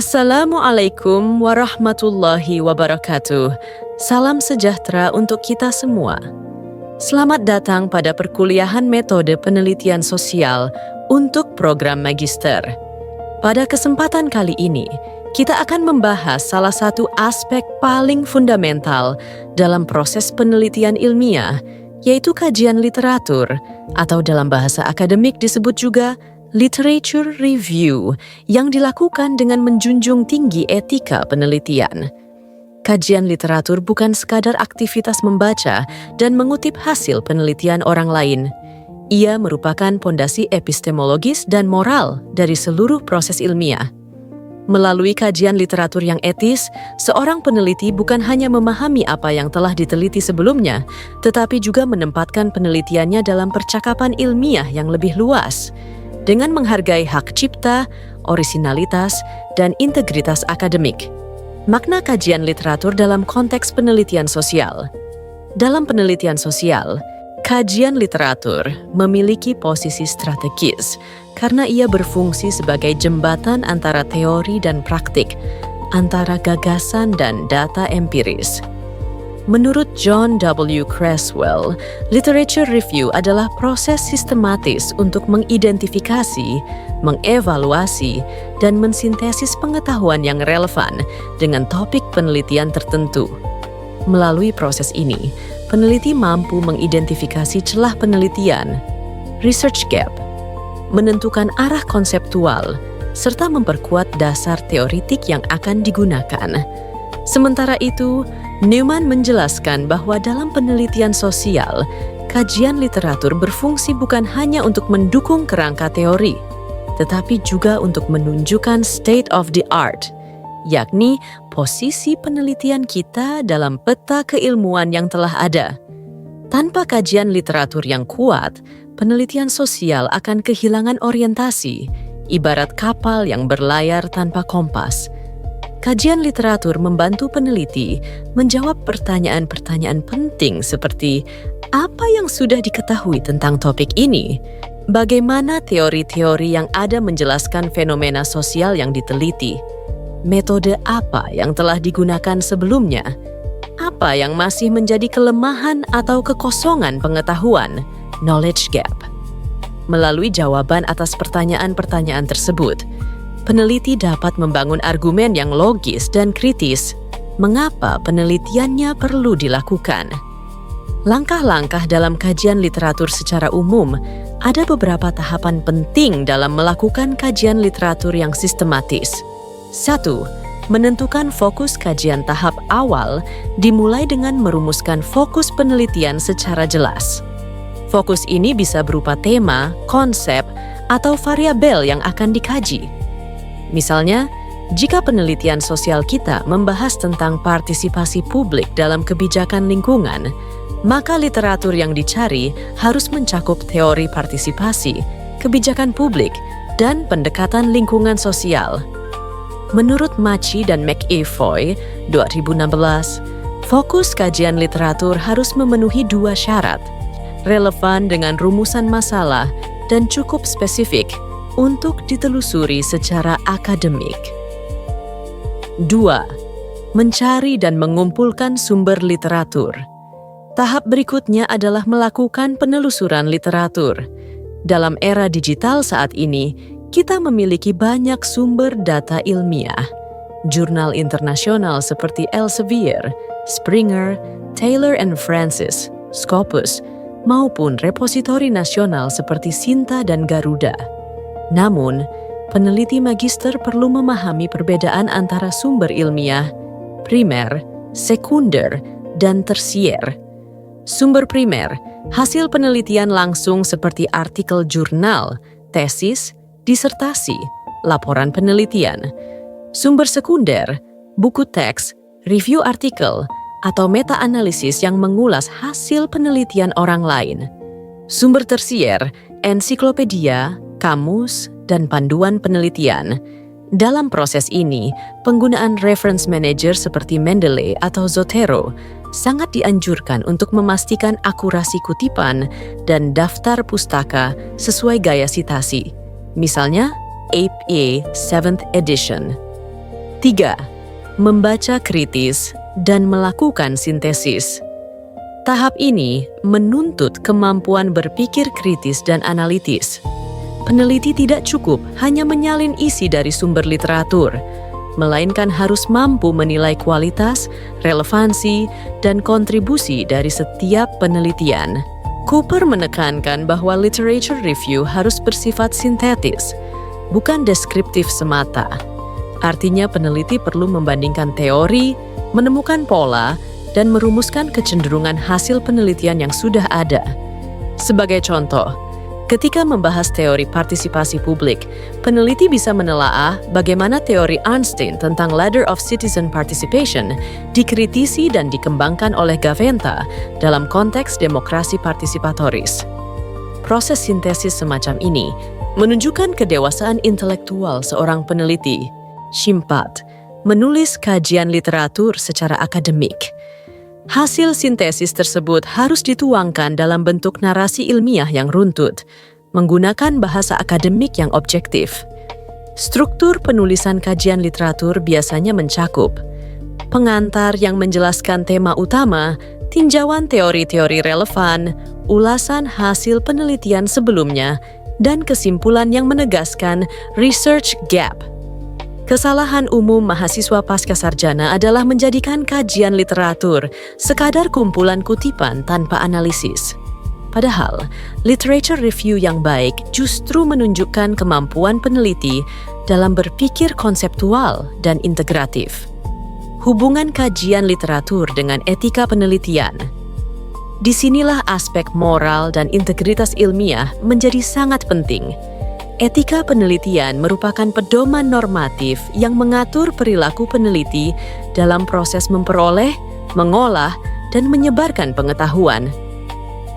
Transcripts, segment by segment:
Assalamualaikum warahmatullahi wabarakatuh. Salam sejahtera untuk kita semua. Selamat datang pada perkuliahan metode penelitian sosial untuk program magister. Pada kesempatan kali ini, kita akan membahas salah satu aspek paling fundamental dalam proses penelitian ilmiah, yaitu kajian literatur, atau dalam bahasa akademik disebut juga literature review, yang dilakukan dengan menjunjung tinggi etika penelitian. Kajian literatur bukan sekadar aktivitas membaca dan mengutip hasil penelitian orang lain. Ia merupakan pondasi epistemologis dan moral dari seluruh proses ilmiah. Melalui kajian literatur yang etis, seorang peneliti bukan hanya memahami apa yang telah diteliti sebelumnya, tetapi juga menempatkan penelitiannya dalam percakapan ilmiah yang lebih luas, dengan menghargai hak cipta, orisinalitas, dan integritas akademik. Makna kajian literatur dalam konteks penelitian sosial. Dalam penelitian sosial, kajian literatur memiliki posisi strategis karena ia berfungsi sebagai jembatan antara teori dan praktik, antara gagasan dan data empiris. Menurut John W. Creswell, literature review adalah proses sistematis untuk mengidentifikasi, mengevaluasi, dan mensintesis pengetahuan yang relevan dengan topik penelitian tertentu. Melalui proses ini, peneliti mampu mengidentifikasi celah penelitian, research gap, menentukan arah konseptual, serta memperkuat dasar teoritik yang akan digunakan. Sementara itu, Newman menjelaskan bahwa dalam penelitian sosial, kajian literatur berfungsi bukan hanya untuk mendukung kerangka teori, tetapi juga untuk menunjukkan state of the art, yakni posisi penelitian kita dalam peta keilmuan yang telah ada. Tanpa kajian literatur yang kuat, penelitian sosial akan kehilangan orientasi, ibarat kapal yang berlayar tanpa kompas. Kajian literatur membantu peneliti menjawab pertanyaan-pertanyaan penting seperti apa yang sudah diketahui tentang topik ini, bagaimana teori-teori yang ada menjelaskan fenomena sosial yang diteliti, metode apa yang telah digunakan sebelumnya, apa yang masih menjadi kelemahan atau kekosongan pengetahuan, knowledge gap. Melalui jawaban atas pertanyaan-pertanyaan tersebut, peneliti dapat membangun argumen yang logis dan kritis mengapa penelitiannya perlu dilakukan. Langkah-langkah dalam kajian literatur secara umum, ada beberapa tahapan penting dalam melakukan kajian literatur yang sistematis. 1. Menentukan fokus kajian tahap awal dimulai dengan merumuskan fokus penelitian secara jelas. Fokus ini bisa berupa tema, konsep, atau variabel yang akan dikaji. Misalnya, jika penelitian sosial kita membahas tentang partisipasi publik dalam kebijakan lingkungan, maka literatur yang dicari harus mencakup teori partisipasi, kebijakan publik, dan pendekatan lingkungan sosial. Menurut Maci dan McAvoy, 2016, fokus kajian literatur harus memenuhi 2 syarat, relevan dengan rumusan masalah dan cukup spesifik untuk ditelusuri secara akademik. 2. Mencari dan mengumpulkan sumber literatur. Tahap berikutnya adalah melakukan penelusuran literatur. Dalam era digital saat ini, kita memiliki banyak sumber data ilmiah. Jurnal internasional seperti Elsevier, Springer, Taylor and Francis, Scopus, maupun repositori nasional seperti Sinta dan Garuda. Namun, peneliti magister perlu memahami perbedaan antara sumber ilmiah, primer, sekunder, dan tersier. Sumber primer, hasil penelitian langsung seperti artikel jurnal, tesis, disertasi, laporan penelitian. Sumber sekunder, buku teks, review artikel, atau meta-analisis yang mengulas hasil penelitian orang lain. Sumber tersier, ensiklopedia, kamus, dan panduan penelitian. Dalam proses ini, penggunaan reference manager seperti Mendeley atau Zotero sangat dianjurkan untuk memastikan akurasi kutipan dan daftar pustaka sesuai gaya sitasi. Misalnya, APA 7th edition. 3. Membaca kritis dan melakukan sintesis. Tahap ini menuntut kemampuan berpikir kritis dan analitis. Peneliti tidak cukup hanya menyalin isi dari sumber literatur, melainkan harus mampu menilai kualitas, relevansi, dan kontribusi dari setiap penelitian. Cooper menekankan bahwa literature review harus bersifat sintetis, bukan deskriptif semata. Artinya peneliti perlu membandingkan teori, menemukan pola, dan merumuskan kecenderungan hasil penelitian yang sudah ada. Sebagai contoh, ketika membahas teori partisipasi publik, peneliti bisa menelaah bagaimana teori Arnstein tentang Ladder of Citizen Participation dikritisi dan dikembangkan oleh Gaventa dalam konteks demokrasi partisipatoris. Proses sintesis semacam ini menunjukkan kedewasaan intelektual seorang peneliti. Shimpat menulis kajian literatur secara akademik. Hasil sintesis tersebut harus dituangkan dalam bentuk narasi ilmiah yang runtut, menggunakan bahasa akademik yang objektif. Struktur penulisan kajian literatur biasanya mencakup pengantar yang menjelaskan tema utama, tinjauan teori-teori relevan, ulasan hasil penelitian sebelumnya, dan kesimpulan yang menegaskan research gap. Kesalahan umum mahasiswa pascasarjana adalah menjadikan kajian literatur sekadar kumpulan kutipan tanpa analisis. Padahal, literature review yang baik justru menunjukkan kemampuan peneliti dalam berpikir konseptual dan integratif. Hubungan kajian literatur dengan etika penelitian. Disinilah aspek moral dan integritas ilmiah menjadi sangat penting. Etika penelitian merupakan pedoman normatif yang mengatur perilaku peneliti dalam proses memperoleh, mengolah, dan menyebarkan pengetahuan.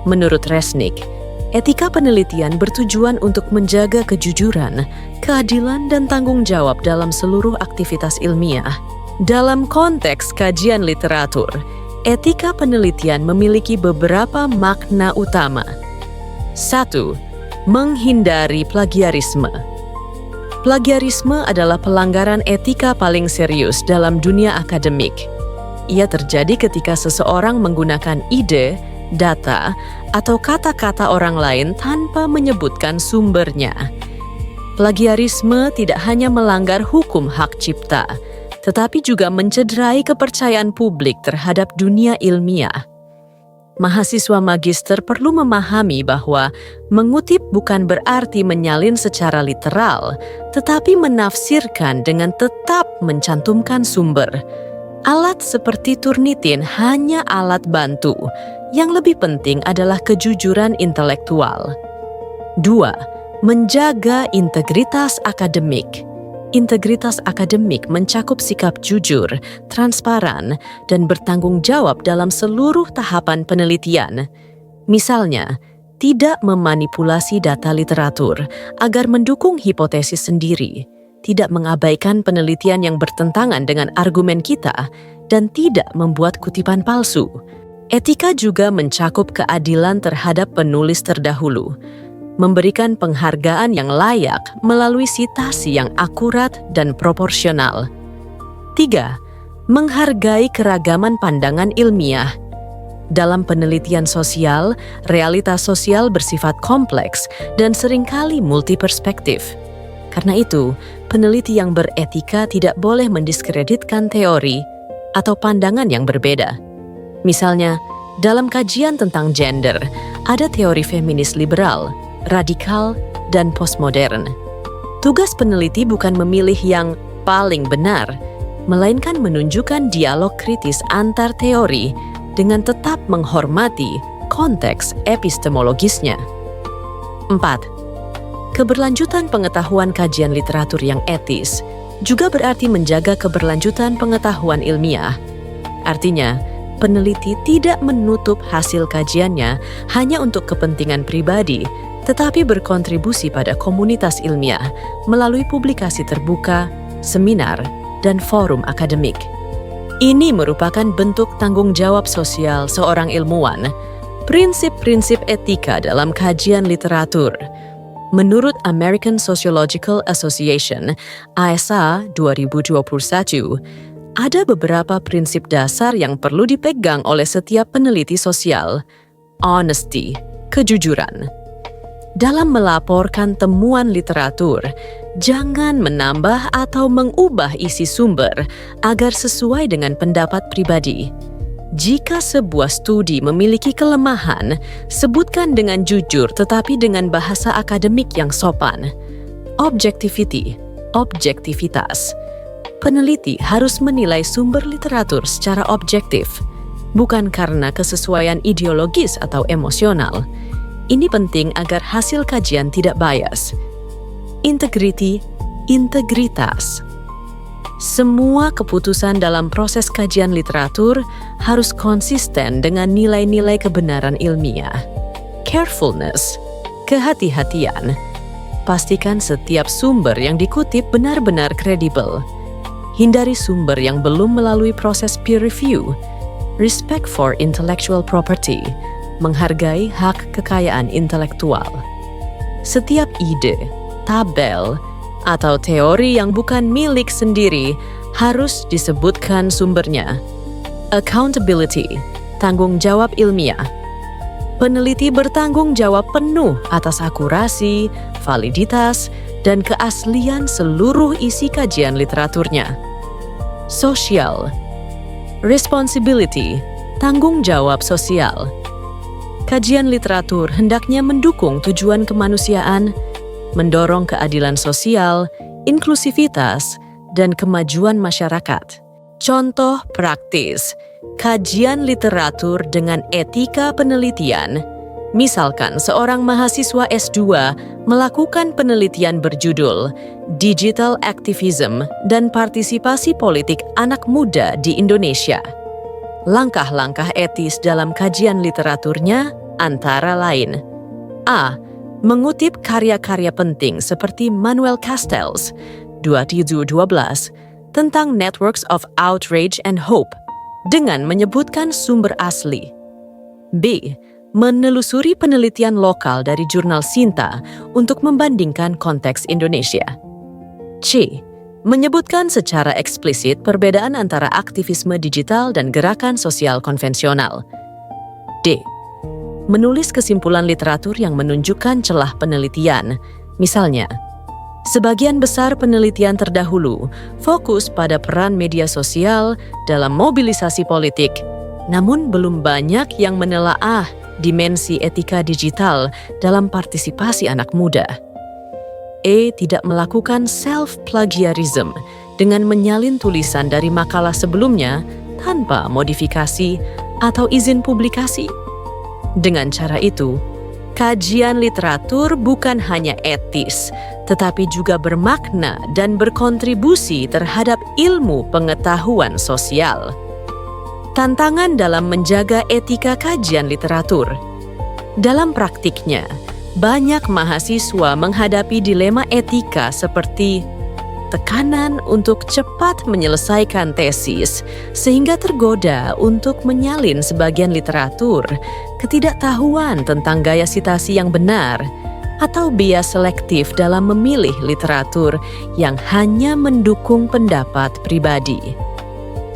Menurut Resnick, etika penelitian bertujuan untuk menjaga kejujuran, keadilan, dan tanggung jawab dalam seluruh aktivitas ilmiah. Dalam konteks kajian literatur, etika penelitian memiliki beberapa makna utama. 1. Menghindari plagiarisme. Plagiarisme adalah pelanggaran etika paling serius dalam dunia akademik. Ia terjadi ketika seseorang menggunakan ide, data, atau kata-kata orang lain tanpa menyebutkan sumbernya. Plagiarisme tidak hanya melanggar hukum hak cipta, tetapi juga mencederai kepercayaan publik terhadap dunia ilmiah. Mahasiswa magister perlu memahami bahwa mengutip bukan berarti menyalin secara literal, tetapi menafsirkan dengan tetap mencantumkan sumber. Alat seperti Turnitin hanya alat bantu. Yang lebih penting adalah kejujuran intelektual. 2. Menjaga integritas akademik. Integritas akademik mencakup sikap jujur, transparan, dan bertanggung jawab dalam seluruh tahapan penelitian. Misalnya, tidak memanipulasi data literatur agar mendukung hipotesis sendiri, tidak mengabaikan penelitian yang bertentangan dengan argumen kita, dan tidak membuat kutipan palsu. Etika juga mencakup keadilan terhadap penulis terdahulu, memberikan penghargaan yang layak melalui sitasi yang akurat dan proporsional. 3. Menghargai keragaman pandangan ilmiah. Dalam penelitian sosial, realitas sosial bersifat kompleks dan seringkali multiperspektif. Karena itu, peneliti yang beretika tidak boleh mendiskreditkan teori atau pandangan yang berbeda. Misalnya, dalam kajian tentang gender, ada teori feminis liberal, radikal, dan postmodern. Tugas peneliti bukan memilih yang paling benar, melainkan menunjukkan dialog kritis antar teori dengan tetap menghormati konteks epistemologisnya. 4. Keberlanjutan pengetahuan kajian literatur yang etis juga berarti menjaga keberlanjutan pengetahuan ilmiah. Artinya, peneliti tidak menutup hasil kajiannya hanya untuk kepentingan pribadi, tetapi berkontribusi pada komunitas ilmiah melalui publikasi terbuka, seminar, dan forum akademik. Ini merupakan bentuk tanggung jawab sosial seorang ilmuwan. Prinsip-prinsip etika dalam kajian literatur Menurut American Sociological Association, ASA 2021, ada beberapa prinsip dasar yang perlu dipegang oleh setiap peneliti sosial. Honesty, kejujuran. Dalam melaporkan temuan literatur, jangan menambah atau mengubah isi sumber agar sesuai dengan pendapat pribadi. Jika sebuah studi memiliki kelemahan, sebutkan dengan jujur tetapi dengan bahasa akademik yang sopan. Objectivity, objektivitas. Peneliti harus menilai sumber literatur secara objektif, bukan karena kesesuaian ideologis atau emosional. Ini penting agar hasil kajian tidak bias. Integrity, integritas. Semua keputusan dalam proses kajian literatur harus konsisten dengan nilai-nilai kebenaran ilmiah. Carefulness, kehati-hatian. Pastikan setiap sumber yang dikutip benar-benar kredibel. Hindari sumber yang belum melalui proses peer review. Respect for intellectual property, menghargai hak kekayaan intelektual. Setiap ide, tabel, atau teori yang bukan milik sendiri harus disebutkan sumbernya. Accountability, tanggung jawab ilmiah. Peneliti bertanggung jawab penuh atas akurasi, validitas, dan keaslian seluruh isi kajian literaturnya. Social, responsibility, tanggung jawab sosial. Kajian literatur hendaknya mendukung tujuan kemanusiaan, mendorong keadilan sosial, inklusivitas, dan kemajuan masyarakat. Contoh praktis, kajian literatur dengan etika penelitian. Misalkan seorang mahasiswa S2 melakukan penelitian berjudul Digital Activism dan Partisipasi Politik Anak Muda di Indonesia. Langkah-langkah etis dalam kajian literaturnya antara lain: A. Mengutip karya-karya penting seperti Manuel Castells 2712 tentang Networks of Outrage and Hope dengan menyebutkan sumber asli. B. Menelusuri penelitian lokal dari jurnal Sinta untuk membandingkan konteks Indonesia. C. Menyebutkan secara eksplisit perbedaan antara aktivisme digital dan gerakan sosial konvensional. D. Menulis kesimpulan literatur yang menunjukkan celah penelitian. Misalnya, sebagian besar penelitian terdahulu fokus pada peran media sosial dalam mobilisasi politik, namun belum banyak yang menelaah dimensi etika digital dalam partisipasi anak muda. E. Tidak melakukan self-plagiarism dengan menyalin tulisan dari makalah sebelumnya tanpa modifikasi atau izin publikasi. Dengan cara itu, kajian literatur bukan hanya etis, tetapi juga bermakna dan berkontribusi terhadap ilmu pengetahuan sosial. Tantangan dalam menjaga etika kajian literatur. Dalam praktiknya, banyak mahasiswa menghadapi dilema etika seperti tekanan untuk cepat menyelesaikan tesis, sehingga tergoda untuk menyalin sebagian literatur, ketidaktahuan tentang gaya sitasi yang benar, atau bias selektif dalam memilih literatur yang hanya mendukung pendapat pribadi.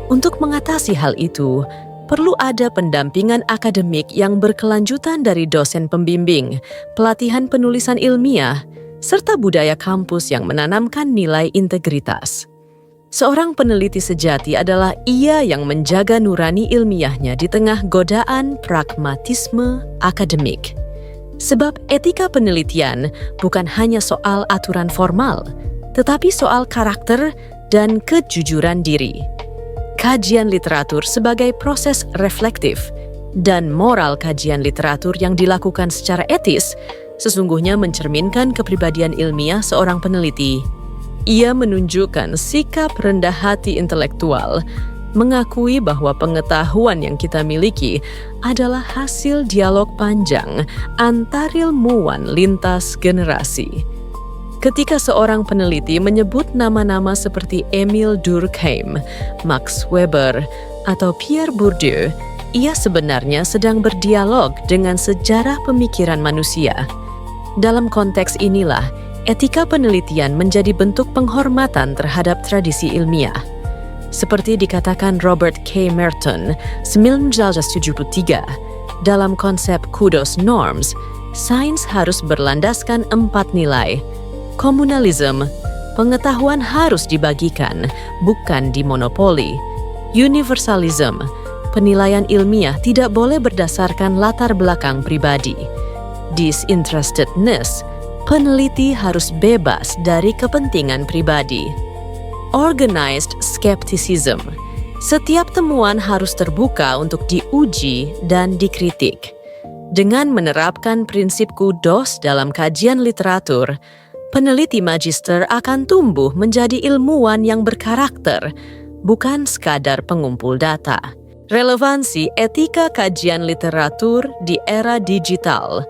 Untuk mengatasi hal itu, perlu ada pendampingan akademik yang berkelanjutan dari dosen pembimbing, pelatihan penulisan ilmiah, serta budaya kampus yang menanamkan nilai integritas. Seorang peneliti sejati adalah ia yang menjaga nurani ilmiahnya di tengah godaan pragmatisme akademik. Sebab etika penelitian bukan hanya soal aturan formal, tetapi soal karakter dan kejujuran diri. Kajian literatur sebagai proses reflektif dan moral kajian literatur yang dilakukan secara etis sesungguhnya mencerminkan kepribadian ilmiah seorang peneliti. Ia menunjukkan sikap rendah hati intelektual, mengakui bahwa pengetahuan yang kita miliki adalah hasil dialog panjang antar ilmuwan lintas generasi. Ketika seorang peneliti menyebut nama-nama seperti Emile Durkheim, Max Weber, atau Pierre Bourdieu, ia sebenarnya sedang berdialog dengan sejarah pemikiran manusia. Dalam konteks inilah, etika penelitian menjadi bentuk penghormatan terhadap tradisi ilmiah. Seperti dikatakan Robert K. Merton, 1973, dalam konsep Kudos Norms, sains harus berlandaskan 4 nilai. Komunalisme, pengetahuan harus dibagikan, bukan dimonopoli. Universalisme, penilaian ilmiah tidak boleh berdasarkan latar belakang pribadi. Disinterestedness, peneliti harus bebas dari kepentingan pribadi. Organized skepticism, setiap temuan harus terbuka untuk diuji dan dikritik. Dengan menerapkan prinsip kudos dalam kajian literatur, peneliti magister akan tumbuh menjadi ilmuwan yang berkarakter, bukan sekadar pengumpul data. Relevansi etika kajian literatur di era digital.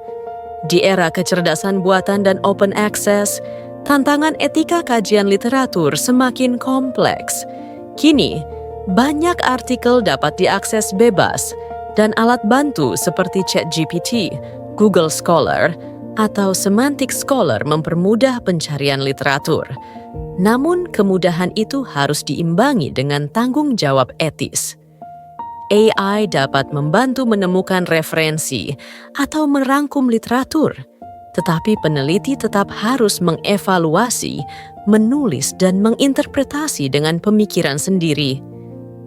Di era kecerdasan buatan dan open access, tantangan etika kajian literatur semakin kompleks. Kini, banyak artikel dapat diakses bebas, dan alat bantu seperti ChatGPT, Google Scholar, atau Semantic Scholar mempermudah pencarian literatur. Namun, kemudahan itu harus diimbangi dengan tanggung jawab etis. AI dapat membantu menemukan referensi atau merangkum literatur, tetapi peneliti tetap harus mengevaluasi, menulis, dan menginterpretasi dengan pemikiran sendiri.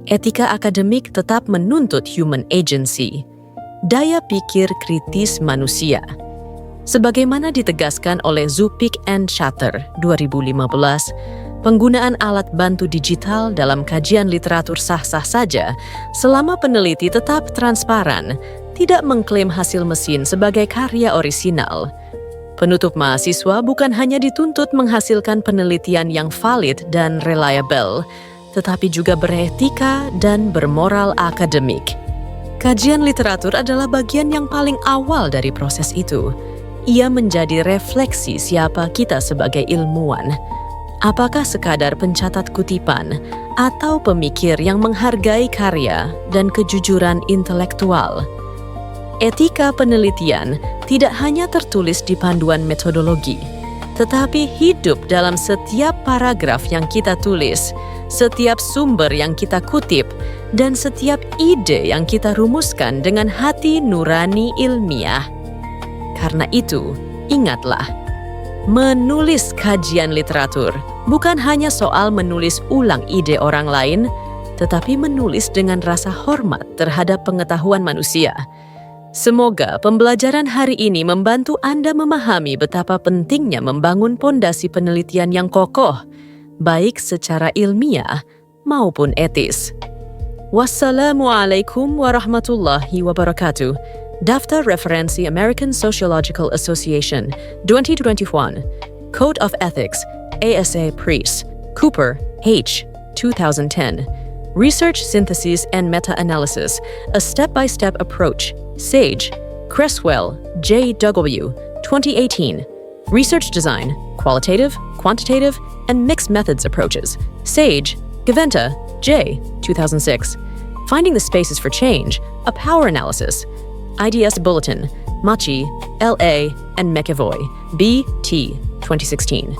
Etika akademik tetap menuntut human agency, daya pikir kritis manusia. Sebagaimana ditegaskan oleh Zupic and Shatter 2015, penggunaan alat bantu digital dalam kajian literatur sah-sah saja selama peneliti tetap transparan, tidak mengklaim hasil mesin sebagai karya orisinal. Penutup mahasiswa bukan hanya dituntut menghasilkan penelitian yang valid dan reliable, tetapi juga beretika dan bermoral akademik. Kajian literatur adalah bagian yang paling awal dari proses itu. Ia menjadi refleksi siapa kita sebagai ilmuwan. Apakah sekadar pencatat kutipan atau pemikir yang menghargai karya dan kejujuran intelektual? Etika penelitian tidak hanya tertulis di panduan metodologi, tetapi hidup dalam setiap paragraf yang kita tulis, setiap sumber yang kita kutip, dan setiap ide yang kita rumuskan dengan hati nurani ilmiah. Karena itu, ingatlah, menulis kajian literatur bukan hanya soal menulis ulang ide orang lain, tetapi menulis dengan rasa hormat terhadap pengetahuan manusia. Semoga pembelajaran hari ini membantu Anda memahami betapa pentingnya membangun pondasi penelitian yang kokoh, baik secara ilmiah maupun etis. Wassalamualaikum warahmatullahi wabarakatuh. Daftar Referensi American Sociological Association 2021, Code of Ethics, ASA Priest, Cooper, H. 2010. Research Synthesis and Meta-Analysis, A Step-by-Step Approach, Sage, Cresswell, J.W., 2018. Research Design, Qualitative, Quantitative, and Mixed Methods Approaches, Sage, Gaventa, J. 2006. Finding the Spaces for Change, A Power Analysis, IDS Bulletin, Machi, L.A., and McEvoy, B.T., 2016.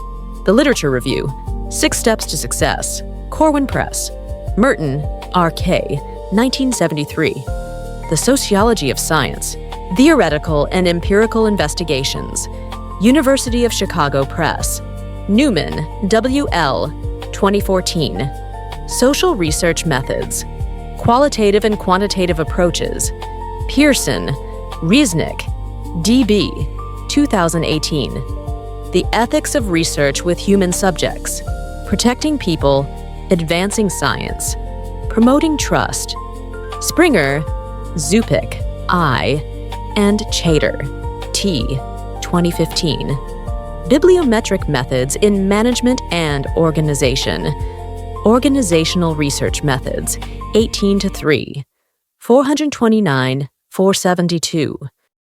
The Literature Review, 6 Steps to Success, Corwin Press, Merton, R.K., 1973. The Sociology of Science, Theoretical and Empirical Investigations, University of Chicago Press, Newman, W.L., 2014. Social Research Methods, Qualitative and Quantitative Approaches, Pearson, Riesnick, D.B., 2018. The Ethics of Research with Human Subjects, Protecting People, Advancing Science, Promoting Trust, Springer, Zupic, I, and Chater, T, 2015. Bibliometric Methods in Management and Organization, Organizational Research Methods, 18-3, 429, 472.